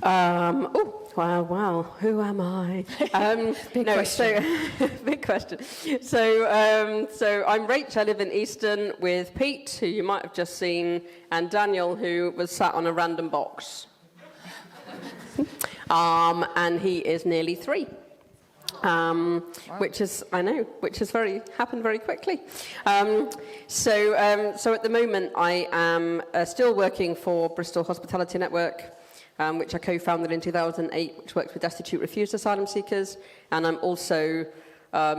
Wow, who am I? Big question. Big question. So I'm Rach, I live in Easton with Pete, who you might have just seen, and Daniel, who was sat on a random box. And he is nearly 3. Wow. Which has happened very quickly. So at the moment I am still working for Bristol Hospitality Network, which I co-founded in 2008, which works with destitute refugee asylum seekers, and I'm also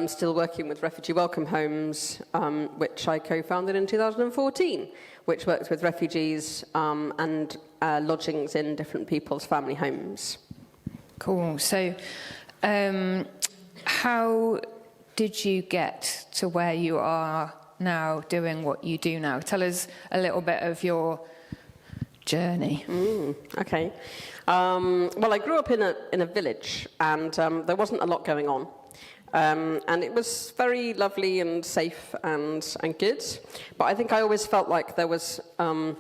still working with Refugee Welcome Homes, which I co-founded in 2014, which works with refugees and lodgings in different people's family homes. Cool. So, how did you get to where you are now, doing what you do now? Tell us a little bit of your journey. Okay. Well, I grew up in a village, and there wasn't a lot going on. And it was very lovely and safe and good. But I think I always felt like there was an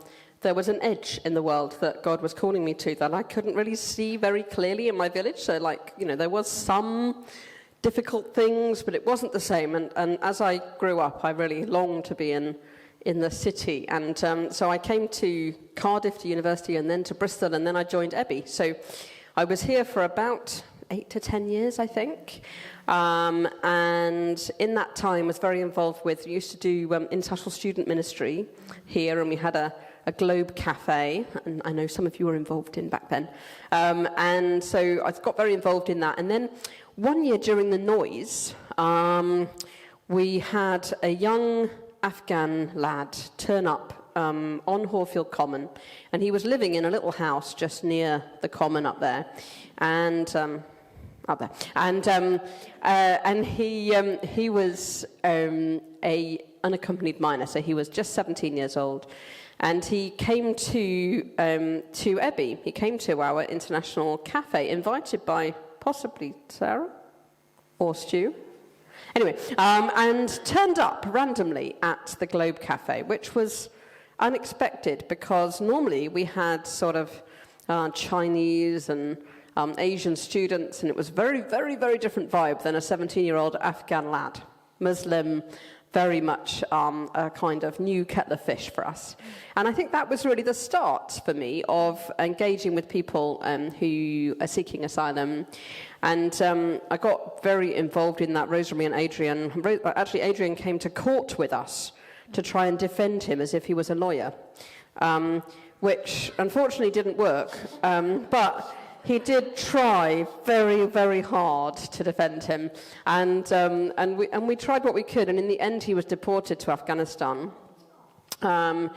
edge in the world that God was calling me to that I couldn't really see very clearly in my village. So, there was some difficult things, but it wasn't the same. And as I grew up, I really longed to be in the city. And so I came to Cardiff to university and then to Bristol, and then I joined EBI. So I was here for about 8 to 10 years, I think. And in that time was very involved with, used to do international student ministry here, and we had a Globe Cafe, and I know some of you were involved in back then. And so I got very involved in that. And then one year during the noise, we had a young Afghan lad turn up on Horfield Common, and he was living in a little house just near the common up there, and he was a unaccompanied minor, so he was just 17 years old, and he came to EBI. He came to our international cafe, invited by possibly Sarah or Stu. Anyway, and turned up randomly at the Globe Cafe, which was unexpected because normally we had sort of Chinese and Asian students, and it was very, very, very different vibe than a 17-year-old Afghan lad, Muslim, very much a kind of new kettle of fish for us. And I think that was really the start for me of engaging with people who are seeking asylum. And I got very involved in that. Rosemary and Adrian. Actually, Adrian came to court with us to try and defend him as if he was a lawyer, which unfortunately didn't work. But he did try very, very hard to defend him, and we tried what we could, and in the end he was deported to Afghanistan. So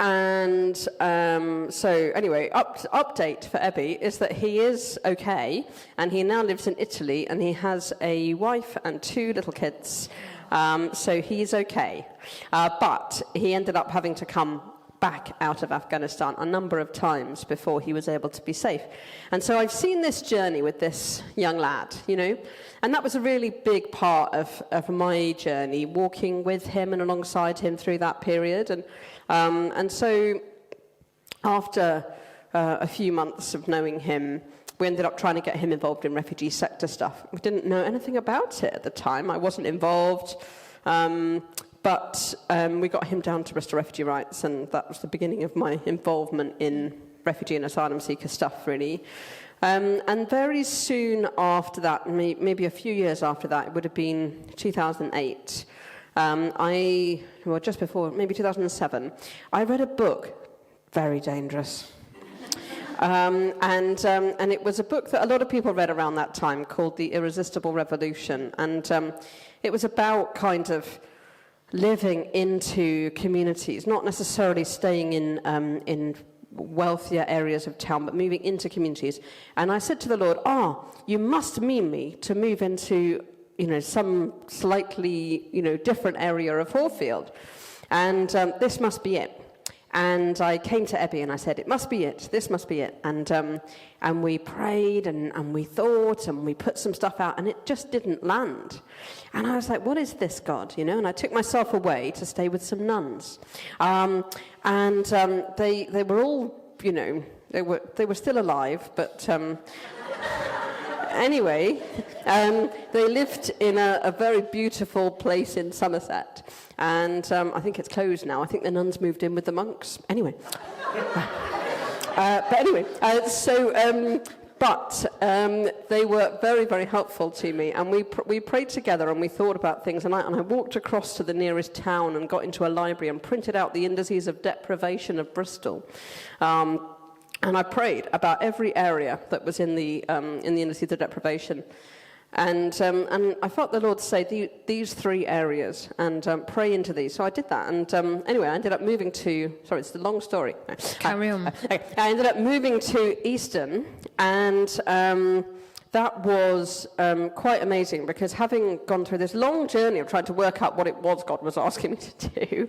anyway, update for Ebby is that he is okay, and he now lives in Italy, and he has a wife and 2 little kids, so he's okay. But he ended up having to come back out of Afghanistan a number of times before he was able to be safe. And so I've seen this journey with this young lad, and that was a really big part of my journey, walking with him and alongside him through that period. And so after a few months of knowing him, we ended up trying to get him involved in refugee sector stuff. We didn't know anything about it at the time. I wasn't involved. But we got him down to Bristol Refugee Rights, and that was the beginning of my involvement in refugee and asylum seeker stuff, really. And very soon after that, maybe a few years after that, it would have been 2008, just before, maybe 2007, I read a book, very dangerous. And it was a book that a lot of people read around that time called The Irresistible Revolution. And it was about kind of living into communities, not necessarily staying in wealthier areas of town, but moving into communities. And I said to the Lord, you must mean me to move into, some slightly, different area of Horfield. And this must be it. And I came to Ebby and I said, it must be it, this must be it. And we prayed and we thought and we put some stuff out and it just didn't land. And I was like, what is this, God? And I took myself away to stay with some nuns. They were all, They were still alive, but anyway, they lived in a very beautiful place in Somerset, and I think it's closed now. I think the nuns moved in with the monks. Anyway, they were very, very helpful to me, and we prayed together and we thought about things, and I walked across to the nearest town and got into a library and printed out the indices of deprivation of Bristol. And I prayed about every area that was in the indices of deprivation. And I felt the Lord say these 3 areas and pray into these. So I did that. And anyway, I ended up moving to, sorry, it's a long story. Carry on. I ended up moving to Easton, and that was quite amazing, because having gone through this long journey of trying to work out what it was God was asking me to do,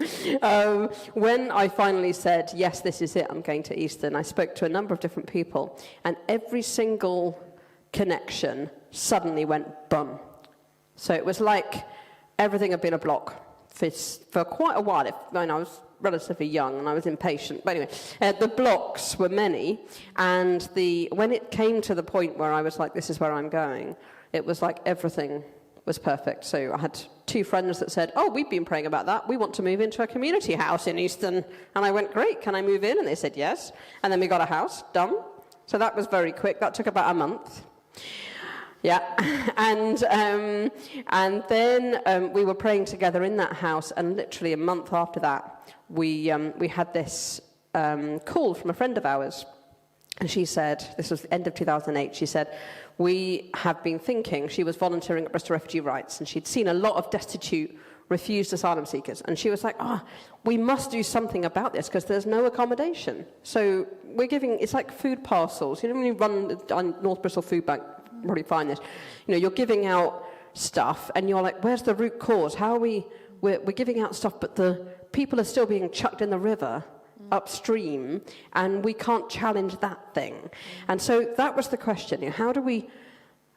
when I finally said, yes, this is it, I'm going to Easton, I spoke to a number of different people, and every single connection suddenly went bum. So it was like everything had been a block for quite a while. I was relatively young and I was impatient. But anyway, the blocks were many, and when it came to the point where I was like, this is where I'm going, it was like everything was perfect. So I had 2 friends that said, oh, we've been praying about that. We want to move into a community house in Easton. And I went, great, can I move in? And they said yes. And then we got a house, done. So that was very quick. That took about a month. Yeah, and then we were praying together in that house, and literally a month after that, we had this call from a friend of ours, and she said, this was the end of 2008, she said, we have been thinking, she was volunteering at Bristol Refugee Rights, and she'd seen a lot of destitute, refused asylum seekers, and she was like, we must do something about this, because there's no accommodation. So we're giving, it's like food parcels, you know, when you run on North Bristol Food Bank, probably find this, you know, you're giving out stuff and you're like, where's the root cause? How are we're giving out stuff, but the people are still being chucked in the river upstream, and we can't challenge that thing. And so that was the question, you know, how do we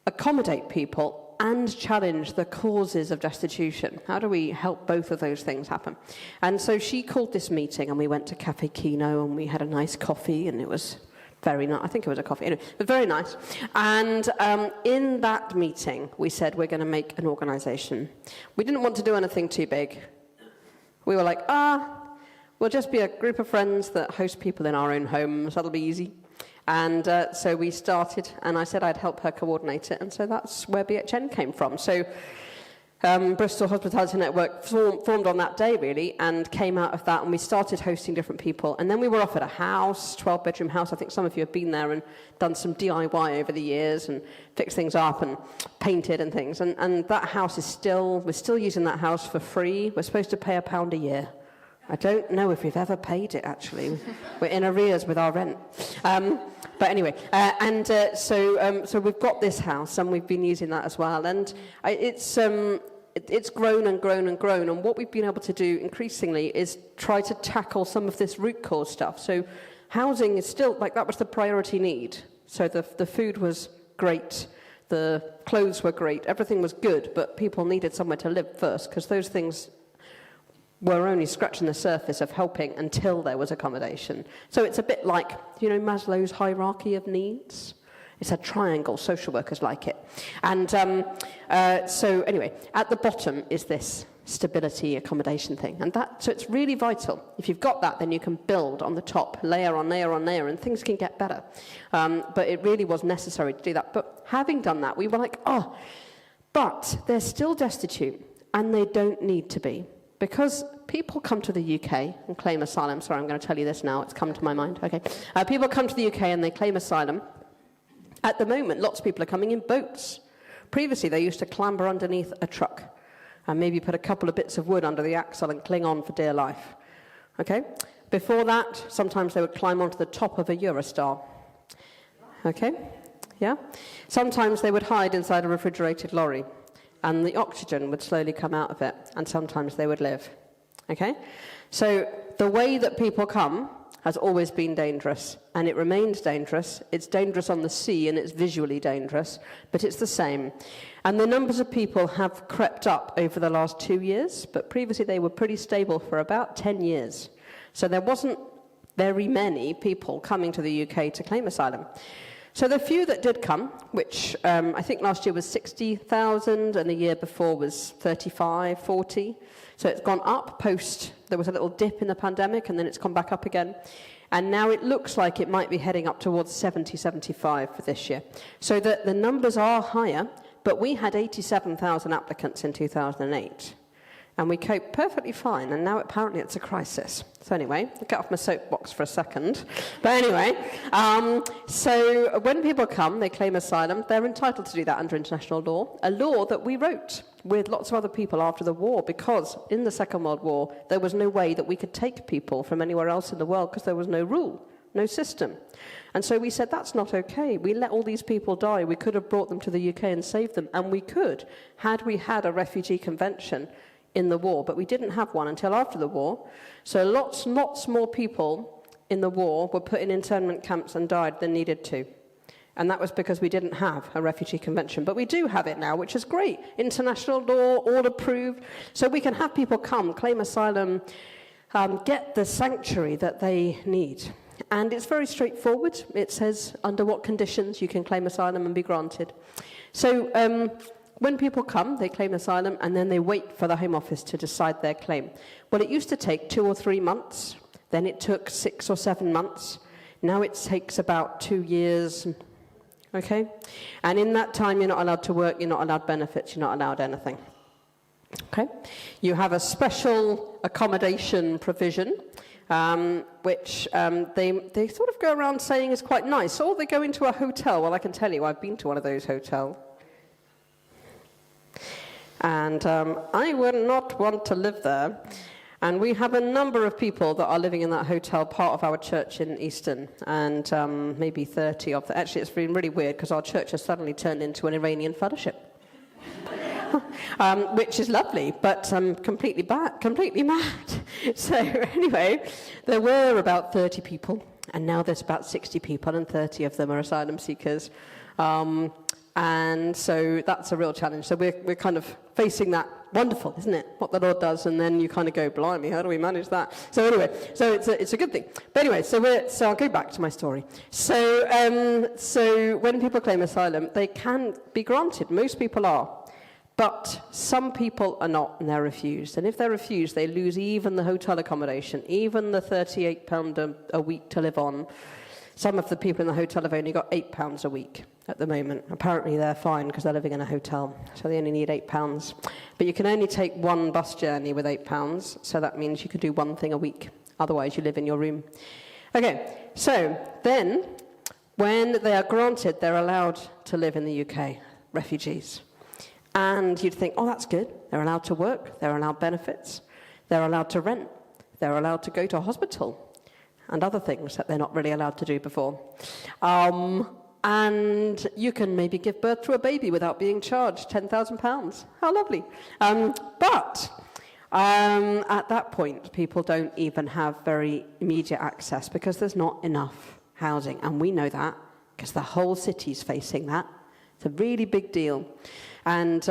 accommodate people and challenge the causes of destitution? How do we help both of those things happen? And so she called this meeting, and we went to Cafe Kino and we had a nice coffee, and it was very nice. I think it was a coffee. Anyway, but very nice. And in that meeting, we said we're going to make an organisation. We didn't want to do anything too big. We were like, we'll just be a group of friends that host people in our own homes. That'll be easy. And so we started, and I said I'd help her coordinate it. And so that's where BHN came from. So Bristol Hospitality Network formed on that day, really, and came out of that, and we started hosting different people. And then we were offered a house, 12-bedroom house. I think some of you have been there and done some DIY over the years and fixed things up and painted and things. And that house is we're still using that house for free. We're supposed to pay £1 a year. I don't know if we've ever paid it, actually. We're in arrears with our rent. But anyway, so we've got this house, and we've been using that as well. And it's grown and grown and grown. And what we've been able to do increasingly is try to tackle some of this root cause stuff. So housing is still, like, that was the priority need. So the food was great. The clothes were great. Everything was good, but people needed somewhere to live first, because those things were only scratching the surface of helping until there was accommodation. So it's a bit like, you know, Maslow's hierarchy of needs. It's a triangle. Social workers like it. And so anyway, at the bottom is this stability accommodation thing. And so it's really vital. If you've got that, then you can build on the top, layer on layer on layer, and things can get better. But it really was necessary to do that. But having done that, we were like, but they're still destitute, and they don't need to be. Because people come to the UK and claim asylum. Sorry, I'm going to tell you this now. It's come to my mind. Okay. People come to the UK and they claim asylum. At the moment, lots of people are coming in boats. Previously, they used to clamber underneath a truck and maybe put a couple of bits of wood under the axle and cling on for dear life. Okay. Before that, sometimes they would climb onto the top of a Eurostar. Okay. Yeah. Sometimes they would hide inside a refrigerated lorry, and the oxygen would slowly come out of it, and sometimes they would live. Okay? So the way that people come has always been dangerous, and it remains dangerous. It's dangerous on the sea, and it's visually dangerous, but it's the same. And the numbers of people have crept up over the last 2 years, but previously they were pretty stable for about 10 years. So there wasn't very many people coming to the UK to claim asylum. So the few that did come, which I think last year was 60,000 and the year before was 35, 40. So it's gone up there was a little dip in the pandemic and then it's gone back up again. And now it looks like it might be heading up towards 70, 75 for this year. So the numbers are higher, but we had 87,000 applicants in 2008. And we coped perfectly fine, and now apparently it's a crisis. So anyway, I'll get off my soapbox for a second. But anyway, so when people come, they claim asylum, they're entitled to do that under international law, a law that we wrote with lots of other people after the war, because in the Second World War, there was no way that we could take people from anywhere else in the world because there was no rule, no system. And so we said, that's not okay. We let all these people die. We could have brought them to the UK and saved them, and we could, had we had a refugee convention in the war, but we didn't have one until after the war. So lots more people in the war were put in internment camps and died than needed to. And that was because we didn't have a refugee convention. But we do have it now, which is great. International law, all approved. So we can have people come, claim asylum, get the sanctuary that they need. And it's very straightforward. It says under what conditions you can claim asylum and be granted. So when people come, they claim asylum, and then they wait for the Home Office to decide their claim. Well, it used to take 2 or 3 months. Then it took 6 or 7 months. Now it takes about 2 years. Okay? And in that time, you're not allowed to work, you're not allowed benefits, you're not allowed anything. Okay? You have a special accommodation provision, which they sort of go around saying is quite nice. Or they go into a hotel. Well, I can tell you, I've been to one of those hotels. And I would not want to live there. And we have a number of people that are living in that hotel, part of our church in Easton, and maybe 30 of them. Actually, it's been really weird because our church has suddenly turned into an Iranian fellowship, which is lovely, but completely mad. So anyway, there were about 30 people, and now there's about 60 people, and 30 of them are asylum seekers. And so that's a real challenge. So we're kind of facing that. Wonderful, isn't it? What the Lord does, and then you kind of go, blimey, how do we manage that? So anyway, so it's a good thing. But anyway, so I'll go back to my story. So when people claim asylum, they can be granted. Most people are. But some people are not, and they're refused. And if they're refused, they lose even the hotel accommodation, even the £38 a week to live on. Some of the people in the hotel have only got £8 a week at the moment. Apparently they're fine because they're living in a hotel, so they only need £8. But you can only take one bus journey with £8, so that means you can do one thing a week. Otherwise, you live in your room. Okay, so then, when they are granted, they're allowed to live in the UK, refugees. And you'd think, oh, that's good. They're allowed to work, they're allowed benefits, they're allowed to rent, they're allowed to go to a hospital, and other things that they're not really allowed to do before. And you can maybe give birth to a baby without being charged £10,000. How lovely. But at that point, people don't even have very immediate access because there's not enough housing. And we know that because the whole city's facing that. It's a really big deal. And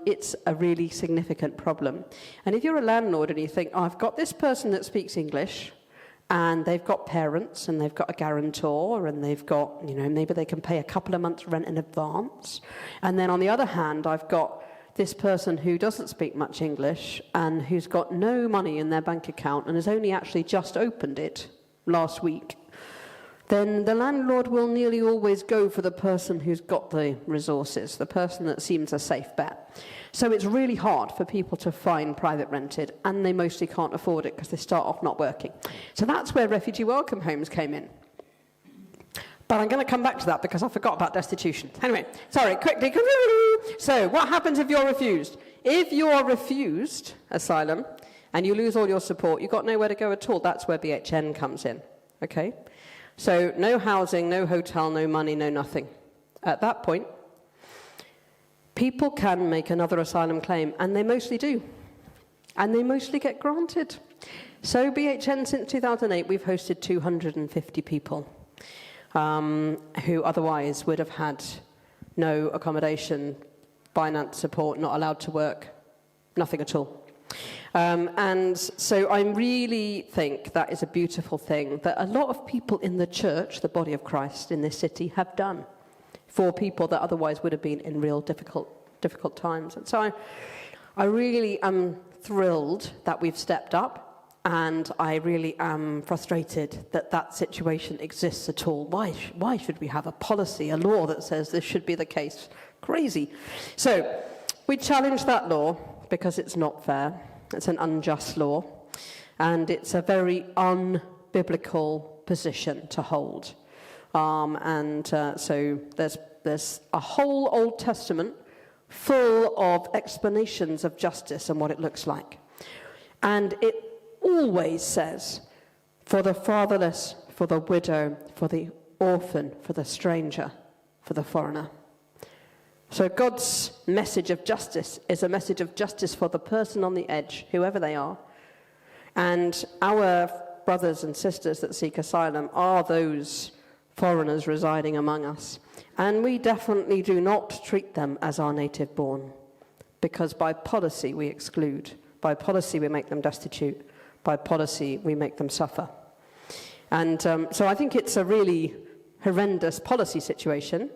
it's a really significant problem. And if you're a landlord and you think, oh, I've got this person that speaks English, and they've got parents, and they've got a guarantor, and they've got, maybe they can pay a couple of months' rent in advance. And then on the other hand, I've got this person who doesn't speak much English and who's got no money in their bank account and has only actually just opened it last week. Then the landlord will nearly always go for the person who's got the resources, the person that seems a safe bet. So it's really hard for people to find private rented, and they mostly can't afford it because they start off not working. So that's where refugee welcome homes came in. But I'm going to come back to that because I forgot about destitution. Anyway, sorry, quickly. So what happens if you're refused? If you're refused asylum and you lose all your support, you've got nowhere to go at all. That's where BHN comes in. Okay? So no housing, no hotel, no money, no nothing. At that point, people can make another asylum claim, and they mostly do. And they mostly get granted. So BHN, since 2008, we've hosted 250 people who otherwise would have had no accommodation, finance support, not allowed to work, nothing at all. And so I really think that is a beautiful thing that a lot of people in the church, the body of Christ in this city, have done for people that otherwise would have been in real difficult times. And so I really am thrilled that we've stepped up. And I really am frustrated that that situation exists at all. Why should we have a policy, a law that says this should be the case? Crazy. So we challenge that law because it's not fair. It's an unjust law. And it's a very unbiblical position to hold. So there's a whole Old Testament full of explanations of justice and what it looks like. And it always says, for the fatherless, for the widow, for the orphan, for the stranger, for the foreigner. So God's message of justice is a message of justice for the person on the edge, whoever they are. And our brothers and sisters that seek asylum are those foreigners residing among us. And we definitely do not treat them as our native born, because by policy we exclude. By policy we make them destitute. By policy, we make them suffer. And so I think it's a really horrendous policy situation,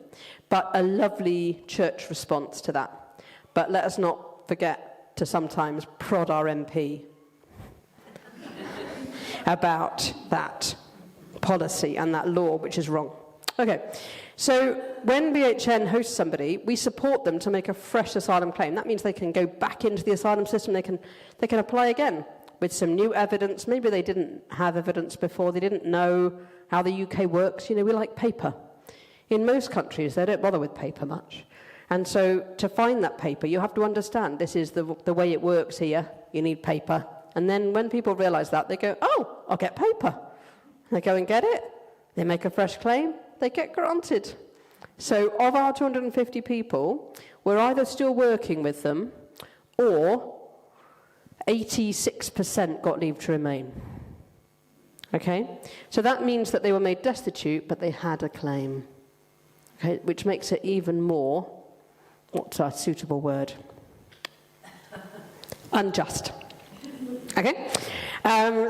but a lovely church response to that. But let us not forget to sometimes prod our MP about that policy and that law, which is wrong. Okay, so when BHN hosts somebody, we support them to make a fresh asylum claim. That means they can go back into the asylum system, they can apply again with some new evidence. Maybe they didn't have evidence before, they didn't know how the UK works. You know, we like paper. In most countries, they don't bother with paper much. And so to find that paper, you have to understand this is the way it works here. You need paper. And then when people realize that, they go, oh, I'll get paper. They go and get it. They make a fresh claim. They get granted. So of our 250 people, we're either still working with them or 86% got leave to remain. Okay? So that means that they were made destitute, but they had a claim. Okay? Which makes it even more, what's our suitable word? Unjust. Okay?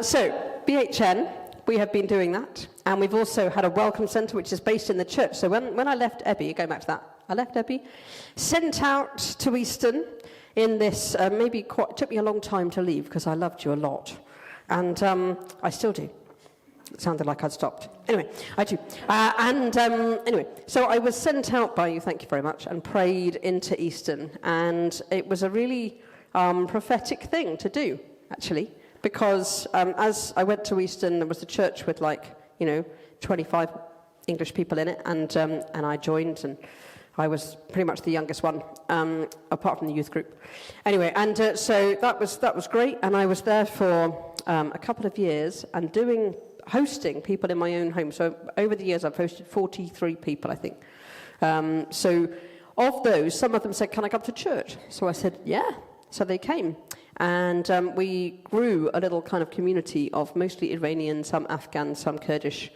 So, BHN, we have been doing that. And we've also had a welcome centre, which is based in the church. So when I left Ebby, going back to that, I left Ebby, sent out to Easton in this, it took me a long time to leave because I loved you a lot. And I still do. It sounded like I'd stopped. Anyway, I do. Anyway, so I was sent out by you, thank you very much, and prayed into Easton. And it was a really prophetic thing to do, actually, because as I went to Easton, there was a church with 25 English people in it, and I joined, and I was pretty much the youngest one, apart from the youth group. Anyway, and so that was great, and I was there for a couple of years and hosting people in my own home. So over the years, I've hosted 43 people, I think. So of those, some of them said, "Can I come to church?" So I said, "Yeah." So they came, and we grew a little kind of community of mostly Iranian, some Afghan, some Kurdish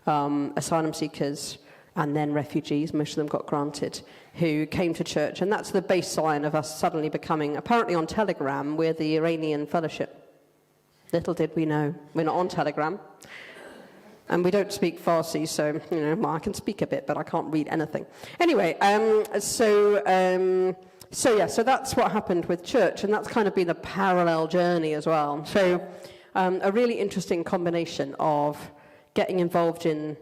asylum seekers, and then refugees. Most of them got granted, who came to church. And that's the baseline of us suddenly becoming, apparently on Telegram, we're the Iranian Fellowship. Little did we know. We're not on Telegram. And we don't speak Farsi, so, I can speak a bit, but I can't read anything. Anyway, so that's what happened with church, and that's kind of been a parallel journey as well. So a really interesting combination of getting involved in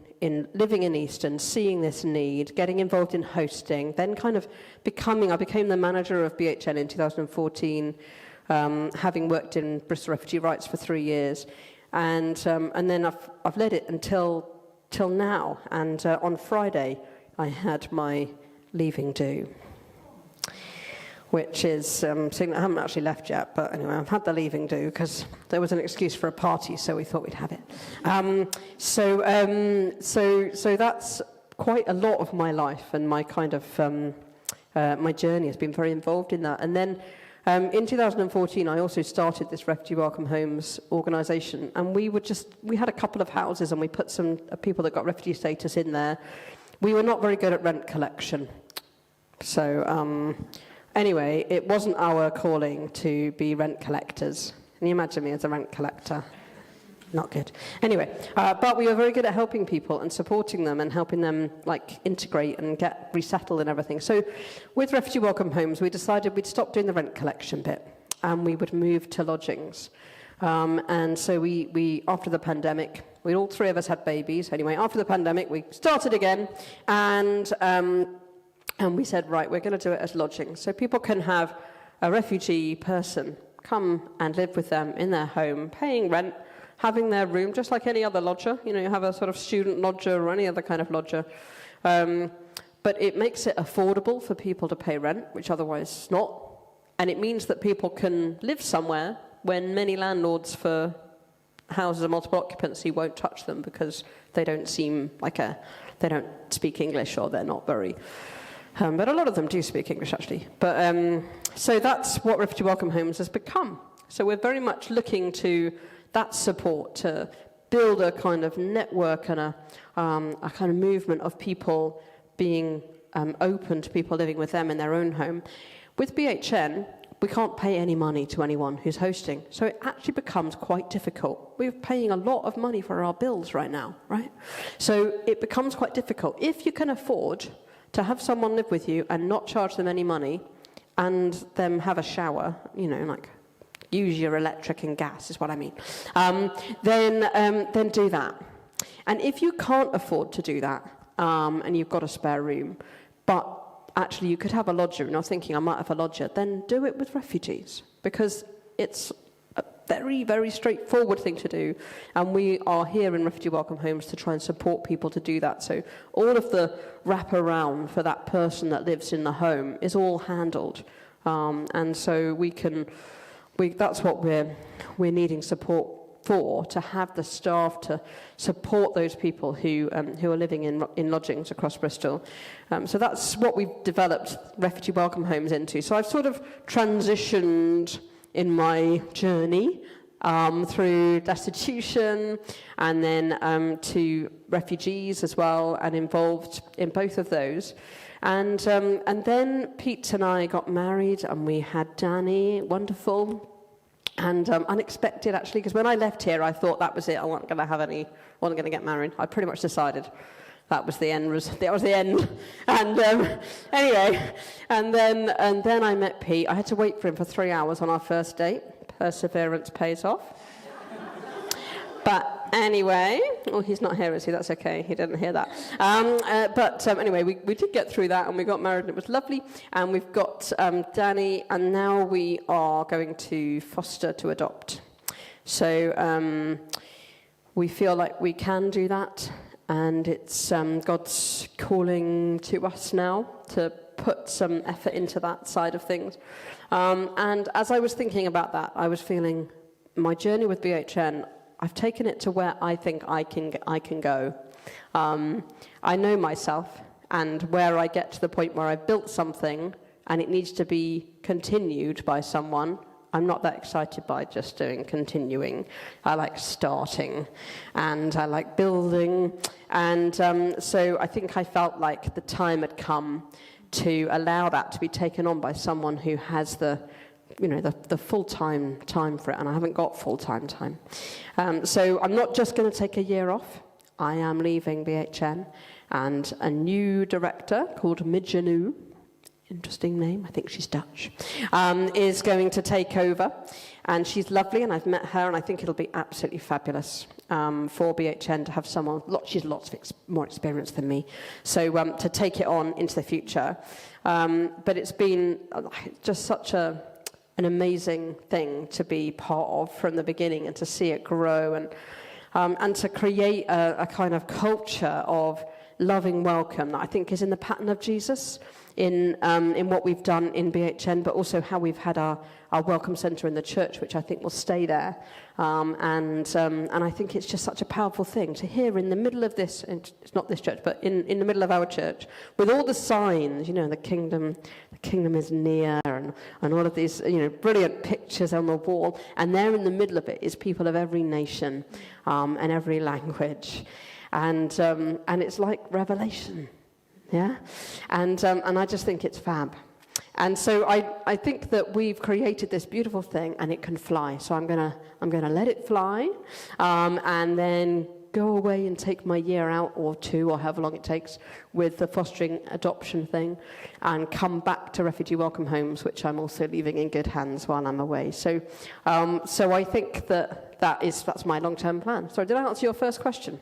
living in Easton, seeing this need, getting involved in hosting, then kind of I became the manager of BHN in 2014, having worked in Bristol Refugee Rights for 3 years, and then I've led it till now. And on Friday, I had my leaving due, which is something I haven't actually left yet, but anyway, I've had the leaving due because there was an excuse for a party, so we thought we'd have it. So that's quite a lot of my life, and my kind of my journey has been very involved in that. And then in 2014, I also started this Refugee Welcome Homes organisation, and we had a couple of houses, and we put some people that got refugee status in there. We were not very good at rent collection, so. Anyway, it wasn't our calling to be rent collectors. Can you imagine me as a rent collector? Not good. Anyway, but we were very good at helping people and supporting them and helping them integrate and get resettled and everything. So with Refugee Welcome Homes, we decided we'd stop doing the rent collection bit and we would move to lodgings. And so we after the pandemic, all three of us had babies. Anyway, after the pandemic, we started again and we said, right, we're going to do it as lodging. So people can have a refugee person come and live with them in their home, paying rent, having their room, just like any other lodger. You have a sort of student lodger or any other kind of lodger. But it makes it affordable for people to pay rent, which otherwise not. And it means that people can live somewhere when many landlords for houses of multiple occupancy won't touch them because they don't seem they don't speak English or they're not very... but a lot of them do speak English, actually. But so that's what Refugee Welcome Homes has become. So we're very much looking to that support to build a kind of network and a kind of movement of people being open to people living with them in their own home. With BHN, we can't pay any money to anyone who's hosting, so it actually becomes quite difficult. We're paying a lot of money for our bills right now, right? So it becomes quite difficult. If you can afford to have someone live with you and not charge them any money and them have a shower, use your electric and gas is what I mean, then do that. And if you can't afford to do that and you've got a spare room, but actually you could have a lodger, and you're thinking I might have a lodger, then do it with refugees because it's a very, very straightforward thing to do. And we are here in Refugee Welcome Homes to try and support people to do that. So all of the wraparound for that person that lives in the home is all handled. And so that's what we're needing support for, to have the staff to support those people who are living in lodgings across Bristol. So that's what we've developed Refugee Welcome Homes into. So I've sort of transitioned in my journey through destitution and then to refugees as well, and involved in both of those. And then Pete and I got married and we had Danny, wonderful. And unexpected, actually, because when I left here, I thought that was it. I wasn't going to get married. I pretty much decided that was the end. That was the end. And anyway, and then I met Pete. I had to wait for him for 3 hours on our first date. Perseverance pays off. But anyway, he's not here, is he? That's okay. He didn't hear that. But anyway, we did get through that, and we got married, and it was lovely. And we've got Danny, and now we are going to foster to adopt. So we feel like we can do that, and it's God's calling to us now to put some effort into that side of things. And as I was thinking about that, I was feeling my journey with BHN, I've taken it to where I think I can go. I know myself, and where I get to the point where I've built something and it needs to be continued by someone, I'm not that excited by just doing continuing. I like starting, and I like building. And so I think I felt like the time had come to allow that to be taken on by someone who has the full-time time for it, and I haven't got full-time time. So I'm not just going to take a year off. I am leaving BHN, and a new director called Mijanu, interesting name, I think she's Dutch, is going to take over. And she's lovely, and I've met her, and I think it'll be absolutely fabulous for BHN to have someone, she's lots more experience than me, so to take it on into the future. But it's been just such an amazing thing to be part of from the beginning, and to see it grow, and to create a kind of culture of loving welcome that I think is in the pattern of Jesus, in what we've done in BHN, but also how we've had our welcome centre in the church, which I think will stay there. And I think it's just such a powerful thing to hear in the middle of this, it's not this church, but in the middle of our church, with all the signs, the kingdom is near, and all of these, brilliant pictures on the wall, and there in the middle of it is people of every nation and every language, and it's like Revelation. Yeah, and I just think it's fab. And so I think that we've created this beautiful thing, and it can fly. So I'm gonna let it fly, and then go away and take my year out or two, or however long it takes, with the fostering adoption thing, and come back to refugee welcome homes, which I'm also leaving in good hands while I'm away. So I think that's my long-term plan. Sorry, did I answer your first question?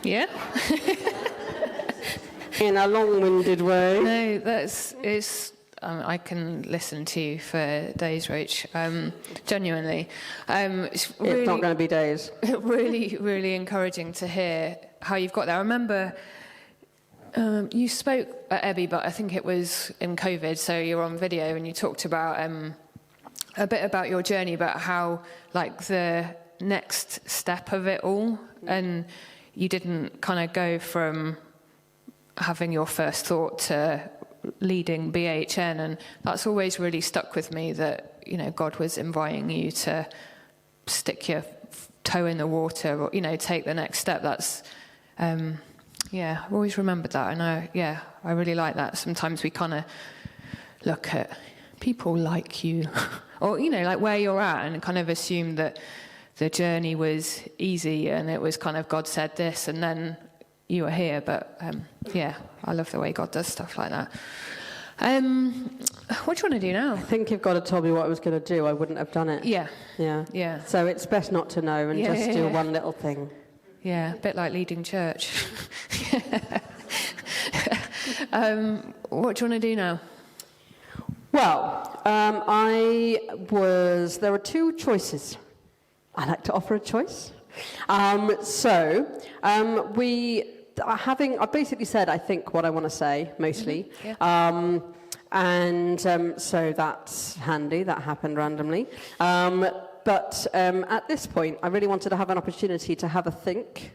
Yeah. In a long-winded way. No, I can listen to you for days, Rach. Genuinely. It's not going to be days. Really, really encouraging to hear how you've got there. I remember you spoke at Ebby, but I think it was in COVID, so you're on video, and you talked about a bit about your journey, about how, like, the next step of it all, and you didn't kind of go from having your first thought to leading BHN, and that's always really stuck with me, that, you know, God was inviting you to stick your toe in the water, or, you know, take the next step. That's I've always remembered that, and I really like that. Sometimes we kind of look at people like you or, you know, like where you're at, and kind of assume that the journey was easy and it was kind of God said this and then you were here. But I love the way God does stuff like that. What do you want to do now? I think if God had told me what I was going to do, I wouldn't have done it. Yeah. So it's best not to know and just do one little thing. Yeah, a bit like leading church. What do you want to do now? Well, there were two choices. I like to offer a choice. I basically said, I think, what I want to say, mostly. Mm-hmm. Yeah. So that's handy. That happened randomly. But at this point, I really wanted to have an opportunity to have a think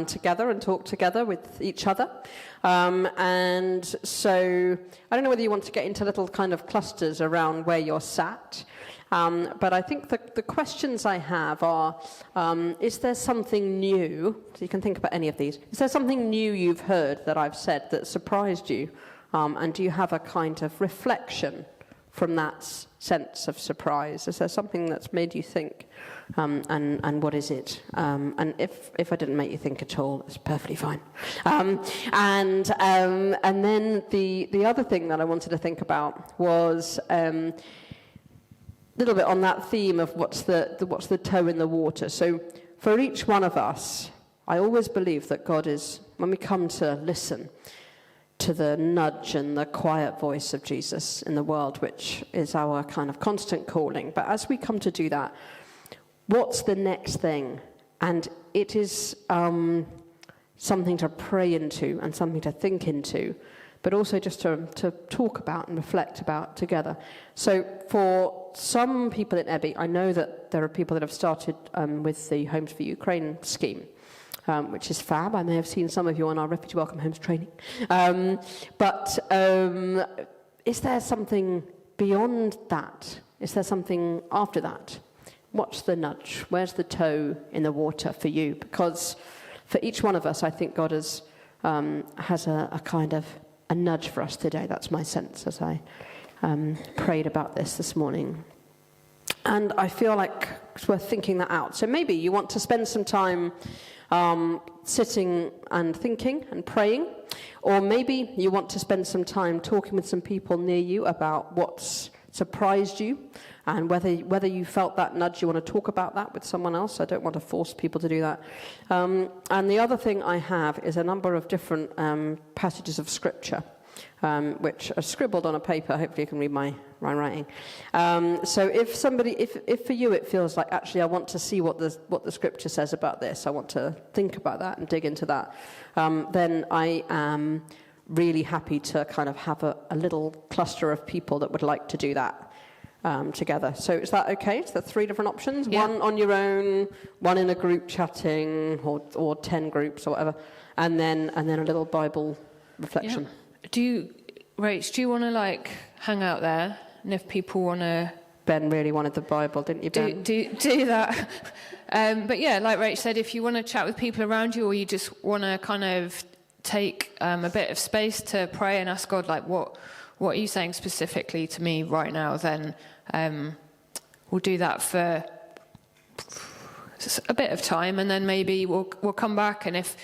together and talk together with each other. And so I don't know whether you want to get into little kind of clusters around where you're sat. But I think the questions I have are, is there something new? So you can think about any of these. Is there something new you've heard that I've said that surprised you? And do you have a kind of reflection from that sense of surprise? Is there something that's made you think? And what is it? And if I didn't make you think at all, it's perfectly fine. And then the other thing that I wanted to think about was a little bit on that theme of what's the toe in the water. So for each one of us, I always believe that God is, when we come to listen to the nudge and the quiet voice of Jesus in the world, which is our kind of constant calling. But as we come to do that, what's the next thing? And it is something to pray into and something to think into, but also just to talk about and reflect about together. So for some people in Ebby, I know that there are people that have started with the Homes for Ukraine scheme, which is fab. I may have seen some of you on our Refugee Welcome Homes training. But is there something beyond that? Is there something after that? What's the nudge? Where's the toe in the water for you? Because for each one of us, I think God has a kind of a nudge for us today. That's my sense as I prayed about this morning. And I feel like it's worth thinking that out. So maybe you want to spend some time sitting and thinking and praying, or maybe you want to spend some time talking with some people near you about what's surprised you, and whether you felt that nudge, you want to talk about that with someone else. I don't want to force people to do that. And the other thing I have is a number of different passages of Scripture, which are scribbled on a paper. Hopefully you can read my writing. So if for you it feels like, actually I want to see what the Scripture says about this, I want to think about that and dig into that, then I am really happy to kind of have a little cluster of people that would like to do that together. So is that okay? So 3 different options? Yeah. One on your own, one in a group chatting, or 10 groups or whatever, and then a little Bible reflection. Yeah. Rach, do you want to hang out there? And if people want to... Ben really wanted the Bible, didn't you, Ben? Do that. But yeah, like Rach said, if you want to chat with people around you, or you just want to kind of take a bit of space to pray and ask God, what what are you saying specifically to me right now, then we'll do that for a bit of time, and then maybe we'll come back, and if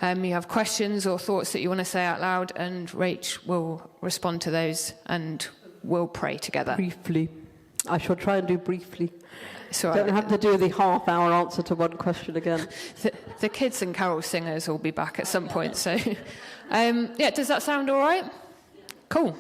you have questions or thoughts that you want to say out loud, and Rach will respond to those, and we'll pray together. Briefly. I shall try and do briefly. So Don't have to do the half-hour answer to one question again. The kids and carol singers will be back at some point, so yeah, does that sound all right? Cool.